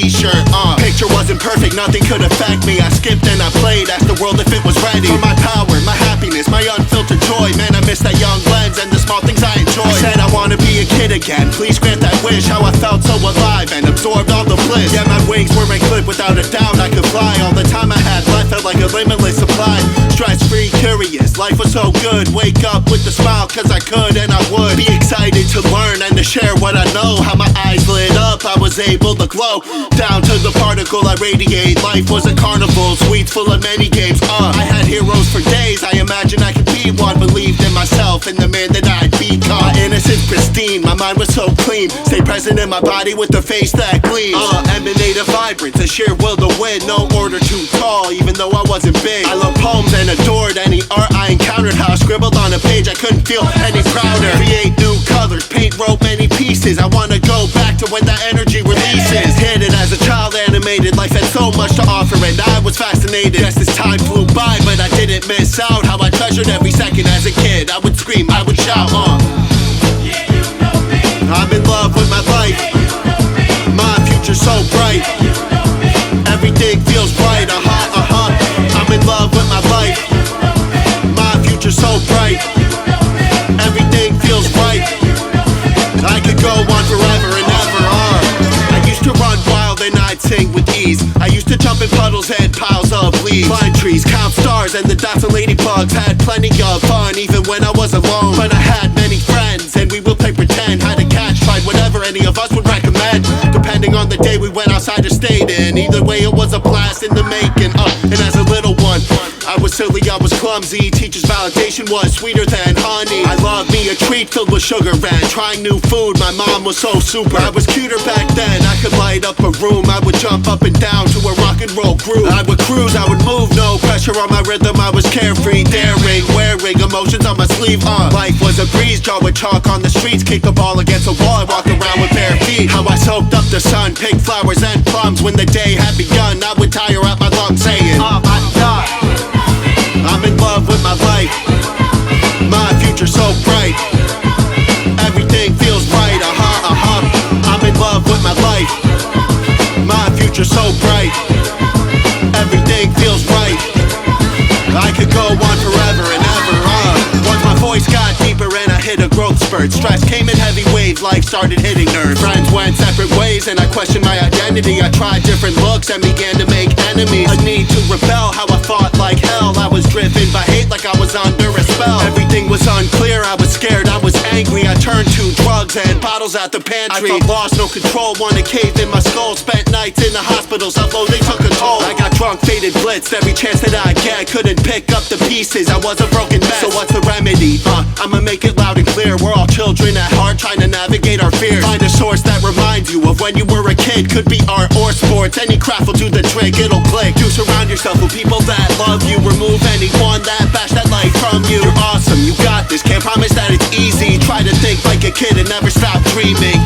t-shirt. Picture wasn't perfect, nothing could affect me. I skipped and I played, asked the world if it was ready. For my power, my happiness, my unfiltered joy. Man, I miss that young lens and the small things I enjoy. I said I wanna be a kid again, please grant that wish. How I felt so alive and absorbed all the bliss. Yeah, my wings weren't clipped, without a doubt I could fly. All the time I had left felt like a limitless supply. Stress-free, curious, life was so good. Wake up with a smile cause I could and I would. Be excited to learn and to share what I know. How my eyes lit up, I was able to glow. Down to the particle I radiate. Life was a carnival, sweets full of many games. I had heroes for days, I imagined I could be one. Believed in myself and the man that I'd become. My innocence pristine, my mind was so clean. Stay present in my body with a face that gleams. Emanate a vibrance, a sheer will to win. No order too tall, even though I wasn't big. I love poems and adored any art I encountered. How I scribbled on a page, I couldn't feel any prouder. Create new colors, paint, wrote many pieces. I wanna go back to when that energy releases. Hid it as a child, animated. Life had so much to offer and I was fascinated. Yes, this time flew by, but I didn't miss out. How I treasured every second as a kid. I would scream, I would shout, Yeah, you know me. I'm in love with my life. My future's so bright. Everything feels right, I'm in love with my life. My future's so bright. Everything feels right. I could go on forever and ever. I used to run wild and I'd sing with ease. I used to jump in puddles and piles of leaves. Climb trees, count stars and the dots and ladybugs. Had plenty of fun even when I was alone. But I had many friends and we would play pretend. Had a catch, tried whatever any of us would recommend. Depending on the day we went outside or stayed in. Either way it was a blast in the making. And as a little one, I was silly, I was clumsy. Teacher's validation was sweeter than honey. I loved me a treat filled with sugar and trying new food. My mom was so super. I was cuter back then, I could light up a room. I would jump up and down to a rock and roll groove. I would cruise, I would move, no pressure on my rhythm. I was carefree, daring, wearing emotions on my sleeve. Life was a breeze, draw with chalk on the streets. Kick the ball against a wall, I walk around with bare feet. How I soaked up the sun, picked flowers and plums. When the day had begun, I would tire out my lungs saying, I'm in love with my life. My future's so bright. Everything feels right, I'm in love with my life. My future's so bright. Everything feels right. I could go on forever and ever. Once my voice got deeper and I hit a growth spurt. Stress came in heavy waves, life started hitting nerves. Friends went separate ways and I questioned my identity. I tried different looks and began to make enemies. A need to rebel, how I fought like hell. I was driven by hate like I was under a spell. Everything was unclear, I was scared, I was angry. I turned to drugs and bottles at the pantry. I felt lost, no control, wanted caved in my skull. Spent nights in the hospital, self-loathing took a toll. I got drunk, faded, blitzed every chance that I get. Couldn't pick up the pieces, I was a broken mess. So what's the remedy? I'ma make it loud and clear. We're all children at heart trying to navigate our fears. Find a source that reminds you of when you were a kid. Could be art or sports, any craft will do the trick, it'll click. Do surround yourself with people that love you. Remove anyone that bash that light from you. You're awesome, you got this, can't promise that it's easy. Try to think like a kid and never stop dreaming.